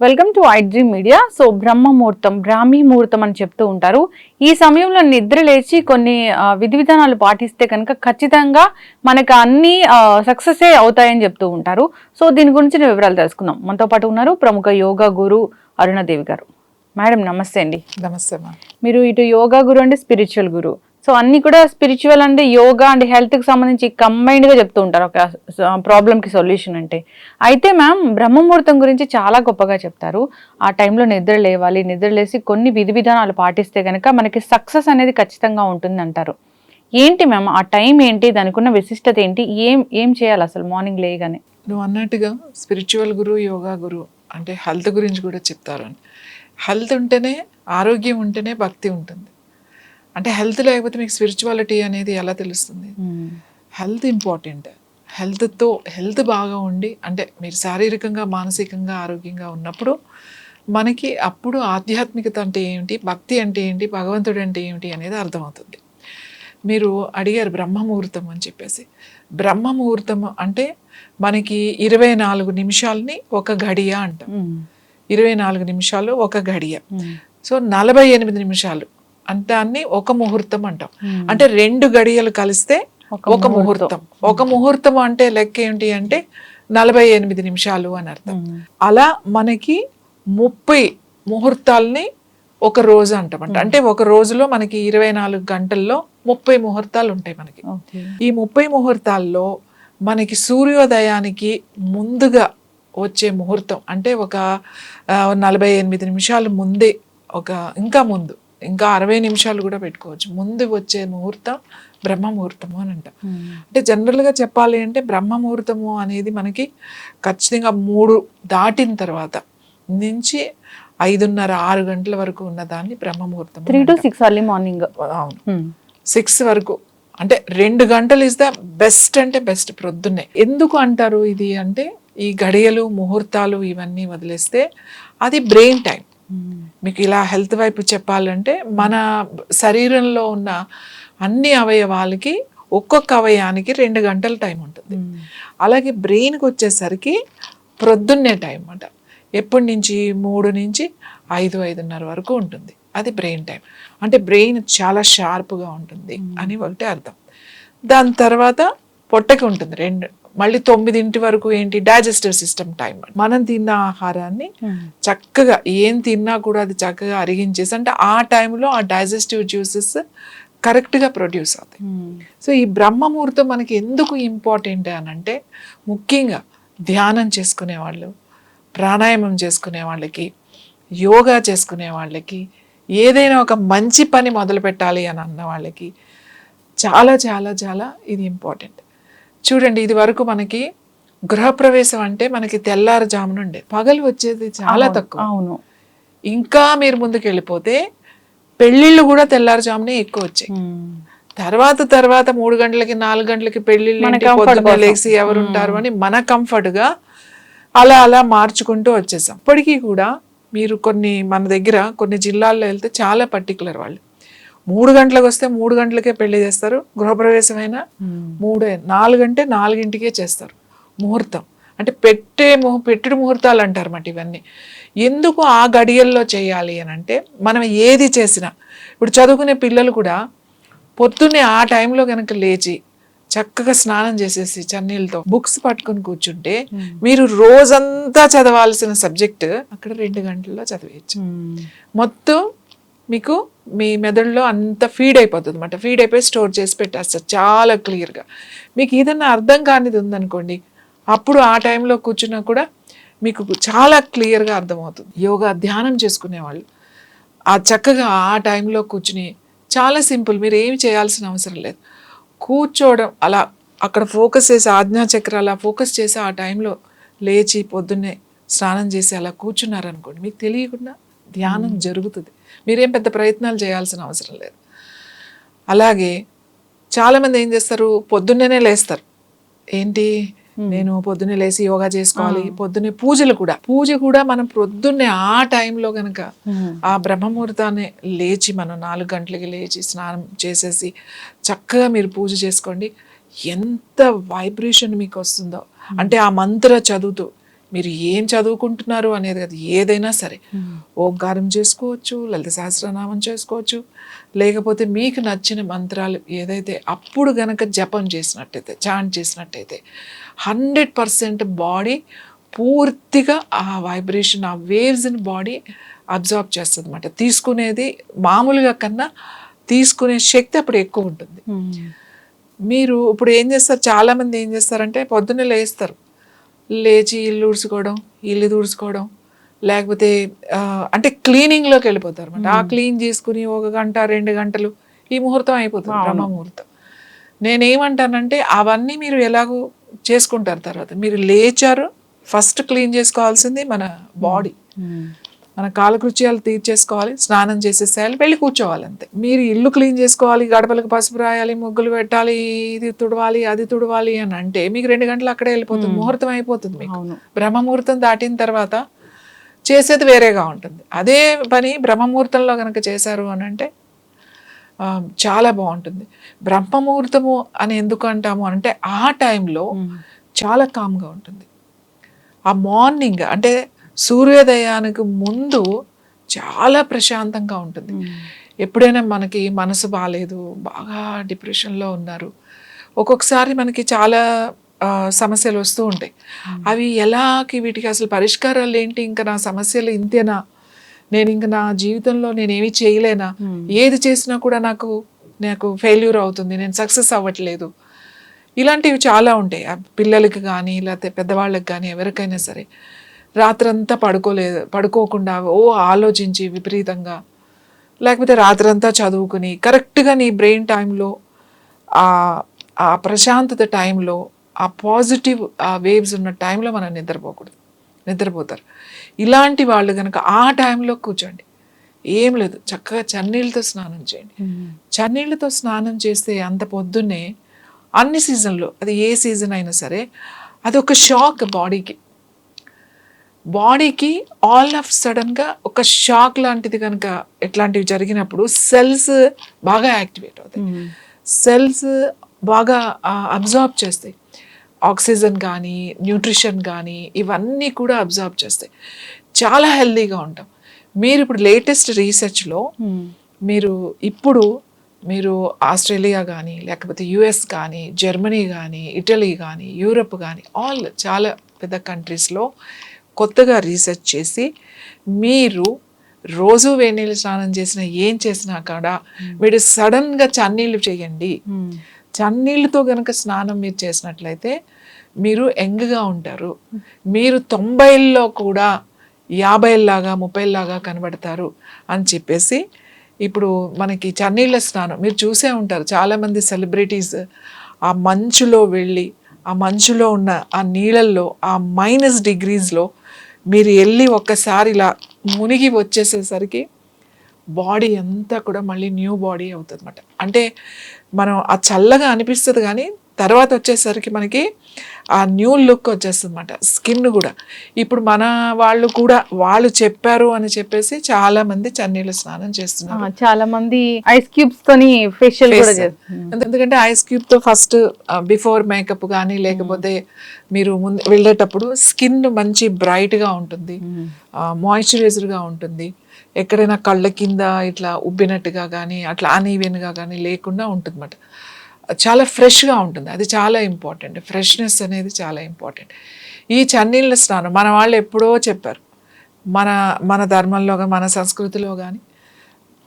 Welcome to iDream media. So బ్రాహ్మీ ముహూర్తం అని చెప్తూ ఉంటారు. ఈ సమయంలో నిద్ర లేచి కొన్ని విధి విధానాలు పాటిస్తే కనుక ఖచ్చితంగా మనకు అన్ని సక్సెస్ అవుతాయని చెప్తూ ఉంటారు. సో దీని గురించి వివరాలు తెలుసుకుందాం. మనతో పాటు ఉన్నారు ప్రముఖ యోగా గురు అరుణాదేవి గారు. మేడం నమస్తే అండి. నమస్తే మా. మీరు ఇటు యోగా గురు అండి, స్పిరిచువల్ గురు. సో అన్ని కూడా స్పిరిచువల్ అంటే యోగా అండ్ హెల్త్కి సంబంధించి కంబైన్డ్గా చెప్తూ ఉంటారు ఒక ప్రాబ్లమ్కి సొల్యూషన్ అంటే. అయితే మ్యామ్ బ్రహ్మముహూర్తం గురించి చాలా గొప్పగా చెప్తారు. ఆ టైంలో నిద్ర లేవాలి, నిద్ర లేసి కొన్ని విధి విధానాలు పాటిస్తే కనుక మనకి సక్సెస్ అనేది ఖచ్చితంగా ఉంటుంది అంటారు. ఏంటి మ్యామ్ ఆ టైం ఏంటి, దానికి ఉన్న విశిష్టత ఏంటి, ఏం చేయాలి అసలు మార్నింగ్ లేయగానే? నువ్వు అన్నట్టుగా స్పిరిచువల్ గురు, యోగా గురు అంటే హెల్త్ గురించి కూడా చెప్తారు. హెల్త్ ఉంటేనే, ఆరోగ్యం ఉంటేనే భక్తి ఉంటుంది. అంటే హెల్త్ లేకపోతే మీకు స్పిరిచువాలిటీ అనేది ఎలా తెలుస్తుంది? Health important. హెల్త్ బాగా ఉండి, అంటే మీరు శారీరకంగా మానసికంగా ఆరోగ్యంగా ఉన్నప్పుడు మనకి అప్పుడు ఆధ్యాత్మికత అంటే ఏమిటి, భక్తి అంటే ఏంటి, భగవంతుడు అంటే ఏమిటి అనేది అర్థమవుతుంది. మీరు అడిగారు బ్రహ్మముహూర్తం అని చెప్పేసి. బ్రహ్మముహూర్తం అంటే మనకి 24 నిమిషాలని ఒక గడియ అంటాం. 24 నిమిషాలు ఒక గడియ. సో 48 నిమిషాలు అంతాన్ని ఒక ముహూర్తం అంటాం. అంటే 2 గడియలు కలిస్తే ఒక ముహూర్తం. ఒక ముహూర్తం అంటే లెక్క ఏంటి అంటే 48 నిమిషాలు అని అర్థం. అలా మనకి 30 ముహూర్తాలని ఒక రోజు అంటామంట. అంటే ఒక రోజులో మనకి 24 గంటల్లో 30 ముహూర్తాలు ఉంటాయి మనకి. ఈ 30 ముహూర్తాల్లో మనకి సూర్యోదయానికి ముందుగా వచ్చే ముహూర్తం అంటే ఒక 48 నిమిషాలు ముందే, ఇంకా 60 నిమిషాలు కూడా పెట్టుకోవచ్చు, ముందు వచ్చే ముహూర్తం బ్రహ్మముహూర్తము అని అంటాం. అంటే జనరల్గా చెప్పాలి అంటే బ్రహ్మముహూర్తము అనేది మనకి ఖచ్చితంగా 3 దాటిన తర్వాత నుంచి 5:30, 6 గంటల వరకు ఉన్న దాన్ని బ్రహ్మముహూర్తం. 3 to 6 ఎర్లీ మార్నింగ్. అవును, 6 వరకు. అంటే 2 గంటలు ఇస్ ద బెస్ట్, అంటే బెస్ట్ ప్రొద్దున్నే. ఎందుకు అంటారు ఇది అంటే, ఈ గడియలు ముహూర్తాలు ఇవన్నీ వదిలేస్తే అది బ్రెయిన్ టైం. మీకు ఇలా హెల్త్ వైపు చెప్పాలంటే మన శరీరంలో ఉన్న అన్ని అవయవాలకి ఒక్కొక్క అవయవానికి 2 గంటల టైం ఉంటుంది. అలాగే బ్రెయిన్కి వచ్చేసరికి ప్రొద్దున్నే టైం అన్నమాట. ఎప్పటి నుంచి 3 నుంచి 5, 5:30 వరకు ఉంటుంది. అది బ్రెయిన్ టైం. అంటే బ్రెయిన్ చాలా షార్ప్గా ఉంటుంది అని ఒకటి అర్థం. దాని తర్వాత పొట్టకి ఉంటుంది మళ్ళీ 9 వరకు ఏంటి, డైజెస్టివ్ సిస్టమ్ టైం. మనం తిన్న ఆహారాన్ని చక్కగా ఏం తిన్నా కూడా అది చక్కగా అరిగించేసి, అంటే ఆ టైంలో ఆ డైజెస్టివ్ జ్యూసెస్ కరెక్ట్గా ప్రొడ్యూస్ అవుతాయి. సో ఈ బ్రహ్మముహూర్తం మనకి ఎందుకు ఇంపార్టెంట్ అని అంటే, ముఖ్యంగా ధ్యానం చేసుకునే వాళ్ళు, ప్రాణాయామం చేసుకునే వాళ్ళకి, యోగా చేసుకునే వాళ్ళకి, ఏదైనా ఒక మంచి పని మొదలు పెట్టాలి అని అన్న వాళ్ళకి చాలా చాలా చాలా ఇది ఇంపార్టెంట్. చూడండి, ఇది వరకు మనకి గృహప్రవేశం అంటే మనకి తెల్లారుజామున ఉండే, పగలు వచ్చేది చాలా తక్కువ. అవును. ఇంకా మీరు ముందుకు వెళ్ళిపోతే పెళ్ళిళ్ళు కూడా తెల్లారుజామునే ఎక్కువ వచ్చాయి. తర్వాత 3 గంటలకి 4 గంటలకి పెళ్ళిళ్ళు లేచి ఎవరు ఉంటారు అని మన కంఫర్ట్గా అలా మార్చుకుంటూ వచ్చేసాం. ఇప్పటికీ కూడా మీరు మన దగ్గర కొన్ని జిల్లాల్లో వెళ్తే చాలా పర్టికులర్ వాళ్ళు 3 గంటలకు వస్తే 3 గంటలకే పెళ్లి చేస్తారు. గృహప్రవేశం అయినా 4 గంటే 4ంటికే చేస్తారు ముహూర్తం. అంటే పెట్టుడు ముహూర్తాలు అంటారు మాట ఇవన్నీ. ఎందుకు ఆ గడియల్లో చేయాలి అని అంటే, మనం ఏది చేసినా, ఇప్పుడు చదువుకునే పిల్లలు కూడా పొద్దున్నే ఆ టైంలో కనుక లేచి చక్కగా స్నానం చేసేసి చన్నీళ్ళతో బుక్స్ పట్టుకుని కూర్చుంటే, మీరు రోజంతా చదవాల్సిన సబ్జెక్ట్ అక్కడ 2 గంటల్లో చదివేయచ్చు. మొత్తం మీకు మీ మెదడులో అంత ఫీడ్ అయిపోతుంది అన్నమాట. ఫీడ్ అయిపోయి స్టోర్ చేసి పెట్టేస్తారు చాలా క్లియర్గా. మీకు ఏదన్నా అర్థం కానిది ఉందనుకోండి, అప్పుడు ఆ టైంలో కూర్చున్నా కూడా మీకు చాలా క్లియర్గా అర్థమవుతుంది. యోగా ధ్యానం చేసుకునేవాళ్ళు ఆ చక్కగా ఆ టైంలో కూర్చుని, చాలా సింపుల్, మీరు ఏమి చేయాల్సిన అవసరం లేదు, కూర్చోవడం, అలా అక్కడ ఫోకస్ చేసి ఆజ్ఞాచక్ర అలా ఫోకస్ చేసి ఆ టైంలో లేచి పొద్దున్నే స్నానం చేసి అలా కూర్చున్నారనుకోండి, మీకు తెలియకుండా ధ్యానం జరుగుతుంది. మీరేం పెద్ద ప్రయత్నాలు చేయాల్సిన అవసరం లేదు. అలాగే చాలామంది ఏం చేస్తారు, పొద్దున్నేనే లేస్తారు. ఏంటి, నేను పొద్దున్నే లేచి యోగా చేసుకోవాలి, పొద్దున్నే పూజ కూడా మనం పొద్దున్నే ఆ టైంలో గనక ఆ బ్రహ్మముహూర్తాన్ని లేచి మనం 4 గంటలకి లేచి స్నానం చేసేసి చక్కగా మీరు పూజ చేసుకోండి. ఎంత వైబ్రేషన్ మీకు వస్తుందో, అంటే ఆ మంత్ర చదువుతూ మీరు ఏం చదువుకుంటున్నారు అనేది అది ఏదైనా సరే, ఓంకారం చేసుకోవచ్చు, లలిత సహస్రనామం చేసుకోవచ్చు, లేకపోతే మీకు నచ్చిన మంత్రాలు ఏదైతే అప్పుడు గనక జపం చేసినట్టయితే, చాంట్ చేసినట్టయితే 100% బాడీ పూర్తిగా ఆ వైబ్రేషన్, ఆ వేవ్స్ని బాడీ అబ్జార్బ్ చేస్తుంది అన్నమాట. తీసుకునేది మామూలుగా కన్నా తీసుకునే శక్తి అప్పుడు ఎక్కువ ఉంటుంది. మీరు ఇప్పుడు ఏం చేస్తారు, చాలామంది ఏం చేస్తారంటే పొద్దున్నే లేస్తారు, లేచి ఇల్లు తుడుచుకోవడం, లేకపోతే అంటే క్లీనింగ్లోకి వెళ్ళిపోతారు అనమాట. ఆ క్లీన్ చేసుకుని 1 గంట 2 గంటలు ఈ ముహూర్తం అయిపోతుంది, బ్రహ్మ ముహూర్తం. నేనేమంటానంటే అవన్నీ మీరు ఎలాగో చేసుకుంటారు, తర్వాత మీరు లేచారు, ఫస్ట్ క్లీన్ చేసుకోవాల్సింది మన బాడీ, మన కాలకృత్యాలు తీర్చేసుకోవాలి, స్నానం చేసేసేయాలి, వెళ్ళి కూర్చోవాలి అంతే. మీరు ఇల్లు క్లీన్ చేసుకోవాలి, గడపలకు పసుపు రాయాలి, ముగ్గులు పెట్టాలి, ఇది తుడవాలి అది తుడవాలి అని అంటే మీకు 2 గంటలు అక్కడే వెళ్ళిపోతుంది, ముహూర్తం అయిపోతుంది మీకు. బ్రహ్మముహూర్తం దాటిన తర్వాత చేసేది వేరేగా ఉంటుంది. అదే పని బ్రహ్మముహూర్తంలో కనుక చేశారు అని అంటే చాలా బాగుంటుంది. బ్రహ్మముహూర్తము అని ఎందుకు అంటాము అంటే ఆ టైంలో చాలా కామ్గా ఉంటుంది. ఆ మార్నింగ్ అంటే సూర్యోదయానికి ముందు చాలా ప్రశాంతంగా ఉంటుంది. ఎప్పుడైనా మనకి మనసు బాగాలేదు, బాగా డిప్రెషన్లో ఉన్నారు, ఒక్కొక్కసారి మనకి చాలా సమస్యలు వస్తూ ఉంటాయి. అవి వీటికి అసలు పరిష్కారాలు ఏంటి, ఇంకా నా సమస్యలు ఇంతేనా, నేను ఇంకా నా జీవితంలో నేనేమి చేయలేనా, ఏది చేసినా కూడా నాకు ఫెయిల్యూర్ అవుతుంది, నేను సక్సెస్ అవ్వట్లేదు, ఇలాంటివి చాలా ఉంటాయి. పిల్లలకి కానీ లేకపోతే పెద్దవాళ్ళకి కానీ ఎవరికైనా సరే రాత్రంతా పడుకోకుండా ఆలోచించి విపరీతంగా, లేకపోతే రాత్రంతా చదువుకుని కరెక్ట్గా నీ బ్రెయిన్ టైంలో ఆ ప్రశాంతత టైంలో ఆ పాజిటివ్ ఆ వేవ్స్ ఉన్న టైంలో మనం నిద్రపోతారు. ఇలాంటి వాళ్ళు కనుక ఆ టైంలో కూర్చోండి, ఏం లేదు, చక్కగా చన్నీళ్ళతో స్నానం చేయండి. చన్నీళ్ళతో స్నానం చేస్తే అంత పొద్దున్నే అన్ని సీజన్లో, అది ఏ సీజన్ అయినా సరే, అదొక షాక్ బాడీకి ఆల్ ఆఫ్ సడన్గా ఒక షాక్ లాంటిది కనుక ఎట్లాంటివి జరిగినప్పుడు సెల్స్ బాగా యాక్టివేట్ అవుతాయి, సెల్స్ బాగా అబ్జార్బ్ చేస్తాయి, ఆక్సిజన్ కానీ న్యూట్రిషన్ కానీ ఇవన్నీ కూడా అబ్జార్బ్ చేస్తాయి, చాలా హెల్తీగా ఉంటాం. మీరు ఇప్పుడు లేటెస్ట్ రీసెర్చ్లో మీరు ఆస్ట్రేలియా కానీ లేకపోతే యుఎస్ కానీ జర్మనీ కానీ ఇటలీ కానీ యూరప్ కానీ చాలా పెద్ద కంట్రీస్లో కొత్తగా రీసెర్చ్ చేసి మీరు రోజు వేడినీళ్ళు స్నానం చేసినా ఏం చేసినా కూడా మీరు సడన్గా చన్నీళ్ళు చేయండి. చన్నీళ్ళతో కనుక స్నానం మీరు చేసినట్లయితే మీరు యంగ్గా ఉంటారు, మీరు 90ల్లో కూడా 50లాగా 30లాగా కనబడతారు అని చెప్పేసి. ఇప్పుడు మనకి చన్నీళ్ళ స్నానం మీరు చూసే ఉంటారు, చాలామంది సెలబ్రిటీస్ ఆ మంచులో వెళ్ళి ఆ మంచులో ఉన్న ఆ నీళ్ళల్లో ఆ -డిగ్రీస్లో మీరు వెళ్ళి ఒక్కసారి ఇలా మునిగి వచ్చేసేసరికి బాడీ అంతా కూడా మళ్ళీ న్యూ బాడీ అవుతుంది అన్నమాట. అంటే మనం ఆ చల్లగా అనిపిస్తుంది కానీ తర్వాత వచ్చేసరికి మనకి ఆ న్యూ లుక్ వచ్చేస్తుంది అన్నమాట. స్కిన్ కూడా ఇప్పుడు మన వాళ్ళు చెప్పారు అని చెప్పేసి చాలా మంది చన్నీళ్ళ స్నానం చేస్తున్నారు. చాలా మంది ఐస్ క్యూబ్స్ తోని ఫేషియల్ కూడా చేస్తున్నారు. ఎందుకంటే ఐస్ క్యూబ్ తో ఫస్ట్ బిఫోర్ మేకప్ కానీ లేకపోతే మీరు ముందు వెళ్ళేటప్పుడు స్కిన్ మంచి బ్రైట్ గా ఉంటుంది, మాయిశ్చరైజర్ గా ఉంటుంది, ఎక్కడైనా కళ్ళ కింద ఇట్లా ఉబ్బినట్టుగా కానీ అట్లా అన్ఈవెన్ గా కానీ లేకుండా ఉంటుంది అన్నమాట. చాలా ఫ్రెష్గా ఉంటుంది, అది చాలా ఇంపార్టెంట్. ఫ్రెష్నెస్ అనేది చాలా ఇంపార్టెంట్. ఈ చన్నీళ్ళ స్నానం మన వాళ్ళు ఎప్పుడో చెప్పారు, మన ధర్మంలో కానీ మన సంస్కృతిలో కానీ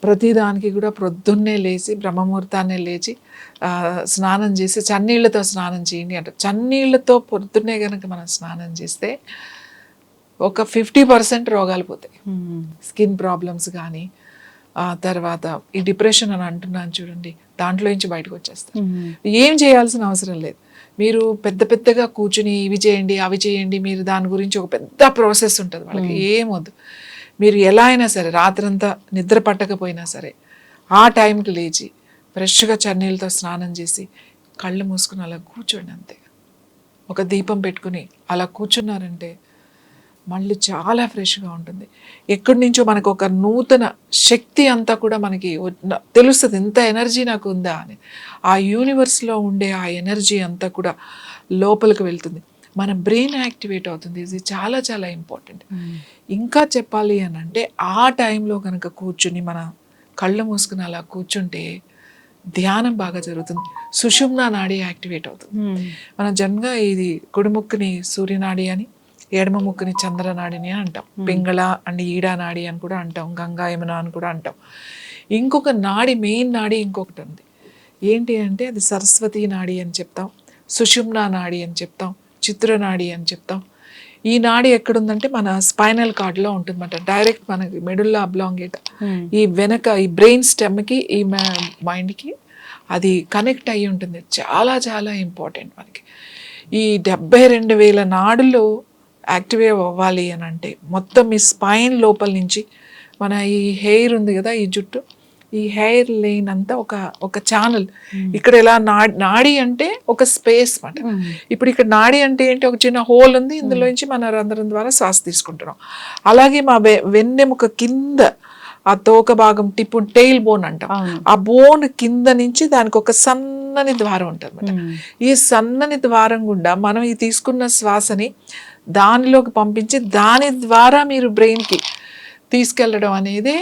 ప్రతిదానికి కూడా ప్రొద్దున్నే లేచి బ్రహ్మముహూర్తాన్నే లేచి స్నానం చేసి చన్నీళ్ళతో స్నానం చేయండి అంటారు. చన్నీళ్ళతో పొద్దున్నే కనుక మనం స్నానం చేస్తే ఒక 50% రోగాలు పోతాయి. స్కిన్ ప్రాబ్లమ్స్ కానీ తర్వాత ఈ డిప్రెషన్ అని అంటున్నాను చూడండి, దాంట్లో నుంచి బయటకు వచ్చేస్తారు. ఏం చేయాల్సిన అవసరం లేదు, మీరు పెద్దగా కూర్చుని ఇవి చేయండి అవి చేయండి, మీరు దాని గురించి ఒక పెద్ద ప్రాసెస్ ఉంటుంది వాళ్ళకి, ఏమొద్దు. మీరు ఎలా అయినా సరే రాత్రంతా నిద్ర పట్టకపోయినా సరే ఆ టైంకి లేచి ఫ్రెష్గా చన్నీళ్ళతో స్నానం చేసి కళ్ళు మూసుకుని అలా కూర్చోండి అంతే. ఒక దీపం పెట్టుకుని అలా కూర్చున్నారంటే మళ్ళీ చాలా ఫ్రెష్గా ఉంటుంది. ఎక్కడి నుంచో మనకు ఒక నూతన శక్తి అంతా కూడా మనకి తెలుస్తుంది, ఎంత ఎనర్జీ నాకు ఉందా అని. ఆ యూనివర్స్లో ఉండే ఆ ఎనర్జీ అంతా కూడా లోపలికి వెళ్తుంది, మన బ్రెయిన్ యాక్టివేట్ అవుతుంది. ఇది చాలా చాలా ఇంపార్టెంట్. ఇంకా చెప్పాలి అని అంటే ఆ టైంలో కనుక కూర్చుని మన కళ్ళు మూసుకుని అలా కూర్చుంటే ధ్యానం బాగా జరుగుతుంది. సుషుమ్నా నాడి యాక్టివేట్ అవుతుంది. మనం జనరల్గా ఇది కుడి ముక్కుని సూర్యనాడి అని, ఎడమ ముక్కుని చంద్రనాడిని అని అంటాం. పింగళ అండ్ ఈడా నాడి అని కూడా అంటాం, గంగా యమున అని కూడా అంటాం. ఇంకొక నాడి, మెయిన్ నాడి ఇంకొకటి ఉంది. ఏంటి అంటే అది సరస్వతి నాడి అని చెప్తాం, సుషుమ్నా నాడి అని చెప్తాం, చిత్రనాడి అని చెప్తాం. ఈ నాడి ఎక్కడుందంటే మన స్పైనల్ కార్డ్లో ఉంటుందన్నమాట. డైరెక్ట్ మనకి మెడుల్లా అబ్లాంగేట్, ఈ వెనక ఈ బ్రెయిన్ స్టెమ్కి ఈ మైండ్కి అది కనెక్ట్ అయ్యి ఉంటుంది. చాలా చాలా ఇంపార్టెంట్ మనకి. ఈ 72,000 నాడులు యాక్టివేట్ అవ్వాలి అని అంటే మొత్తం ఈ స్పైన్ లోపల నుంచి మన ఈ హెయిర్ ఉంది కదా, ఈ జుట్టు, ఈ హెయిర్ లైన్ అంతా ఒక ఛానల్. ఇక్కడ ఎలా నాడి అంటే ఒక స్పేస్ మాట. ఇప్పుడు ఇక్కడ నాడి అంటే ఏంటి, ఒక చిన్న హోల్ ఉంది, ఇందులో నుంచి మన రంధ్రం ద్వారా శ్వాస తీసుకుంటున్నాం. అలాగే మా వెన్నెముక కింద ఆ తోక భాగం టిప్పు టెయిల్ బోన్ అంటాం, ఆ బోన్ కింద నుంచి దానికి ఒక సన్నని ద్వారం ఉంటుంది అన్నమాట. ఈ సన్నని ద్వారం గుండా మనం ఈ తీసుకున్న శ్వాసని దానిలోకి పంపించి దాని ద్వారా మీరు బ్రెయిన్కి తీసుకెళ్ళడం అనేది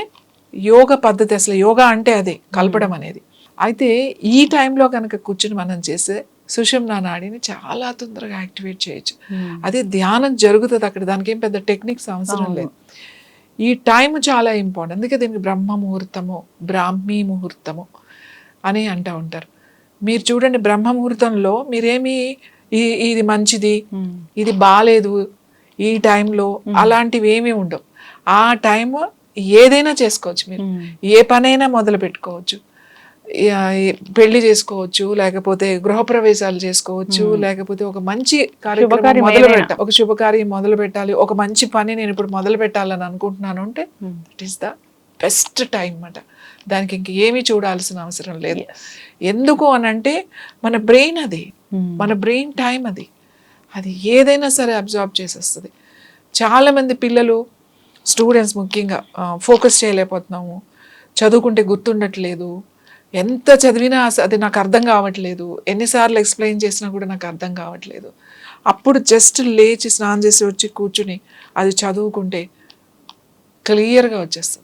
యోగ పద్ధతి. అసలు యోగా అంటే అదే కలపడం అనేది. అయితే ఈ టైంలో కనుక కూర్చుని మనం చేసే సుషుమ్నా నాడిని చాలా తొందరగా యాక్టివేట్ చేయొచ్చు. అదే ధ్యానం జరుగుతుంది అక్కడ, దానికి ఏం పెద్ద టెక్నిక్స్ అవసరం లేదు. ఈ టైం చాలా ఇంపార్టెంట్. అందుకే దీనికి బ్రహ్మ ముహూర్తము, బ్రాహ్మీ ముహూర్తము అని అంటూ ఉంటారు. మీరు చూడండి, బ్రహ్మ ముహూర్తంలో మీరేమి ఇది మంచిది, ఇది బాగాలేదు, ఈ టైంలో అలాంటివి ఏమీ ఉండవు. ఆ టైం ఏదైనా చేసుకోవచ్చు, మీరు ఏ పనైనా మొదలు పెట్టుకోవచ్చు. పెళ్లి చేసుకోవచ్చు, లేకపోతే గృహప్రవేశాలు చేసుకోవచ్చు, లేకపోతే ఒక మంచి కార్యక్రమం మొదలు పెట్టాలి, ఒక శుభకార్యం మొదలు పెట్టాలి, ఒక మంచి పని నేను ఇప్పుడు మొదలు పెట్టాలని అనుకుంటున్నాను అంటే it is the best time అన్నమాట. దానికి ఇంక ఏమీ చూడాల్సిన అవసరం లేదు. ఎందుకు అనంటే మన బ్రెయిన్ అది, మన బ్రెయిన్ టైం అది, అది ఏదైనా సరే అబ్జార్బ్ చేసేస్తుంది. చాలామంది పిల్లలు, స్టూడెంట్స్ ముఖ్యంగా ఫోకస్ చేయలేకపోతున్నాము, చదువుకుంటే గుర్తుండట్లేదు, ఎంత చదివినా అది నాకు అర్థం కావట్లేదు, ఎన్నిసార్లు ఎక్స్ప్లెయిన్ చేసినా కూడా నాకు అర్థం కావట్లేదు. అప్పుడు జస్ట్ లేచి స్నానం చేసి వచ్చి కూర్చుని అది చదువుకుంటే క్లియర్గా వచ్చేస్తుంది.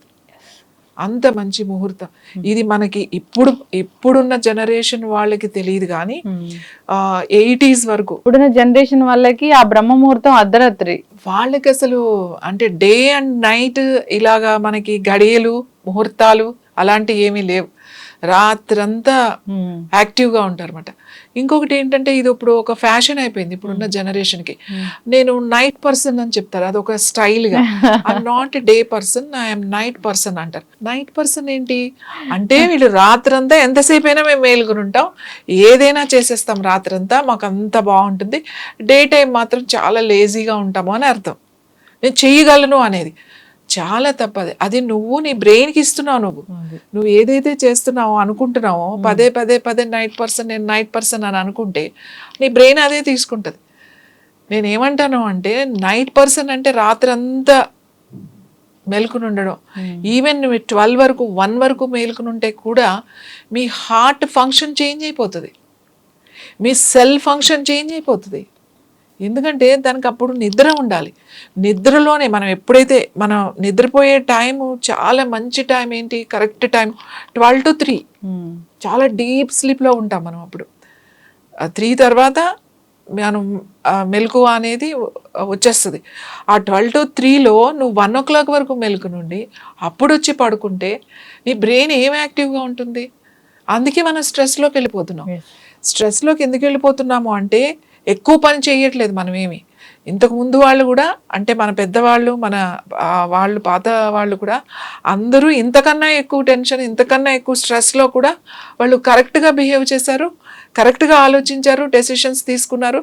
అంత మంచి ముహూర్తం ఇది. మనకి ఇప్పుడున్న జనరేషన్ వాళ్ళకి తెలియదు కానీ 80s వరకు ఇప్పుడున్న జనరేషన్ వాళ్ళకి ఆ బ్రహ్మ ముహూర్తం అర్ధరాత్రి, వాళ్ళకి అసలు అంటే డే అండ్ నైట్ ఇలాగా మనకి గడియలు ముహూర్తాలు అలాంటివి ఏమీ లేవు. రాత్రంతా యాక్టివ్గా ఉంటారు అన్నమాట. ఇంకొకటి ఏంటంటే ఇది ఇప్పుడు ఒక ఫ్యాషన్ అయిపోయింది ఇప్పుడున్న జనరేషన్కి. నేను నైట్ పర్సన్ అని చెప్తారు, అదొక స్టైల్గా. I'm not day person, I'm night person అంటారు. నైట్ పర్సన్ ఏంటి అంటే వీళ్ళు రాత్రంతా ఎంతసేపు అయినా మేము మేలుకుని ఉంటాం, ఏదైనా చేసేస్తాం రాత్రంతా, మాకు అంత బాగుంటుంది, డే టైం మాత్రం చాలా లేజీగా ఉంటాము అని అర్థం. నేను చెయ్యగలను అనేది చాలా తప్పది. అది నువ్వు నీ బ్రెయిన్కి ఇస్తున్నావు. నువ్వు ఏదైతే చేస్తున్నావో అనుకుంటున్నావో పదే పదే పదే నైట్ పర్సన్, నేను నైట్ పర్సన్ అని అనుకుంటే నీ బ్రెయిన్ అదే తీసుకుంటుంది. నేనేమంటాను అంటే నైట్ పర్సన్ అంటే రాత్రంతా మేలుకుని ఉండడం. ఈవెన్ నువ్వు 12 వరకు 1 వరకు మేలుకుని ఉంటే కూడా మీ హార్ట్ ఫంక్షన్ చేంజ్ అయిపోతుంది, మీ సెల్ ఫంక్షన్ చేంజ్ అయిపోతుంది. ఎందుకంటే దానికి అప్పుడు నిద్ర ఉండాలి. నిద్రలోనే మనం ఎప్పుడైతే మనం నిద్రపోయే టైము చాలా మంచి టైం ఏంటి, కరెక్ట్ టైం 12 to 3. చాలా డీప్ స్లీప్లో ఉంటాం మనం. అప్పుడు 3 తర్వాత మనం మెలకువ అనేది వచ్చేస్తుంది. ఆ 12 to 3లో నువ్వు 1 o'clock వరకు మెలకు నుండి అప్పుడు వచ్చి పడుకుంటే నీ బ్రెయిన్ ఏం యాక్టివ్గా ఉంటుంది. అందుకే మనం స్ట్రెస్లోకి వెళ్ళిపోతున్నాం. స్ట్రెస్లోకి ఎందుకు వెళ్ళిపోతున్నాము అంటే ఎక్కువ పని చేయట్లేదు మనమేమి. ఇంతకు ముందు వాళ్ళు కూడా అంటే మన పెద్దవాళ్ళు, మన వాళ్ళు పాత వాళ్ళు కూడా అందరూ ఇంతకన్నా ఎక్కువ టెన్షన్, ఇంతకన్నా ఎక్కువ స్ట్రెస్లో కూడా వాళ్ళు కరెక్ట్గా బిహేవ్ చేశారు, కరెక్ట్గా ఆలోచించారు, డెసిషన్స్ తీసుకున్నారు,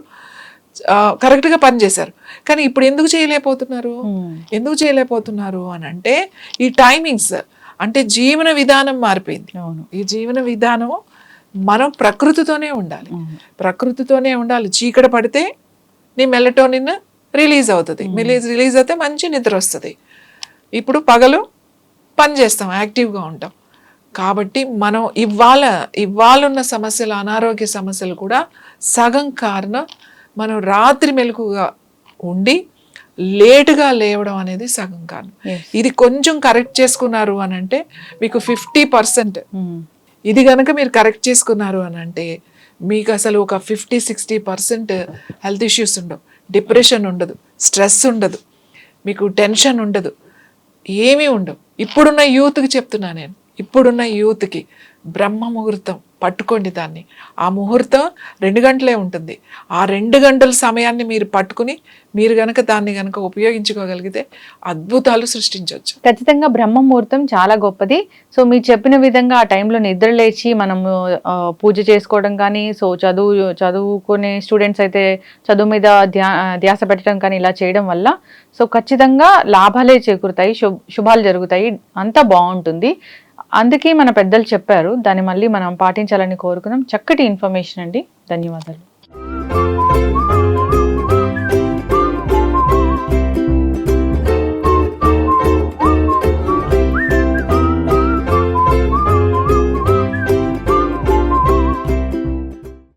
కరెక్ట్గా పనిచేశారు. కానీ ఇప్పుడు ఎందుకు చేయలేకపోతున్నారు అని అంటే ఈ టైమింగ్స్, అంటే జీవన విధానం మారిపోయింది. ఈ జీవన విధానం మనం ప్రకృతితోనే ఉండాలి. చీకటి పడితే నీ మెలటోనిన్ రిలీజ్ అవుతుంది. రిలీజ్ అయితే మంచి నిద్ర వస్తుంది. ఇప్పుడు పగలు పని చేస్తాం, యాక్టివ్గా ఉంటాం. కాబట్టి మనం ఇవాళ ఉన్న సమస్యలు, అనారోగ్య సమస్యలు కూడా సగం కారణం మనం రాత్రి మెలకుగా ఉండి లేటుగా లేవడం అనేది సగం కారణం. ఇది కొంచెం కరెక్ట్ చేసుకున్నారు అని అంటే మీకు 50%, ఇది కనుక మీరు కరెక్ట్ చేసుకున్నారు అని అంటే మీకు అసలు ఒక 50-60% హెల్త్ ఇష్యూస్ ఉండవు, డిప్రెషన్ ఉండదు, స్ట్రెస్ ఉండదు, మీకు టెన్షన్ ఉండదు, ఏమీ ఉండవు. ఇప్పుడున్న యూత్కి చెప్తున్నా నేను, ఇప్పుడున్న యూత్కి బ్రహ్మ ముహూర్తం పట్టుకోండి. దాన్ని, ఆ ముహూర్తం 2 గంటలే ఉంటుంది. ఆ 2 గంటల సమయాన్ని మీరు పట్టుకుని మీరు గనక దాన్ని గనక ఉపయోగించుకోగలిగితే అద్భుతాలు సృష్టించవచ్చు. ఖచ్చితంగా బ్రహ్మ ముహూర్తం చాలా గొప్పది. సో మీరు చెప్పిన విధంగా ఆ టైంలో నిద్ర లేచి మనము పూజ చేసుకోవడం కానీ, సో చదువుకునే స్టూడెంట్స్ అయితే చదువు మీద ధ్యాస పెట్టడం కానీ ఇలా చేయడం వల్ల సో ఖచ్చితంగా లాభాలే చేకూరుతాయి, శుభాలు జరుగుతాయి, అంతా బాగుంటుంది. అందుకే మన పెద్దలు చెప్పారు, దాన్ని మళ్ళీ మనం పాటించాలని కోరుకున్నాం. చక్కటి ఇన్ఫర్మేషన్ అండి, ధన్యవాదాలు.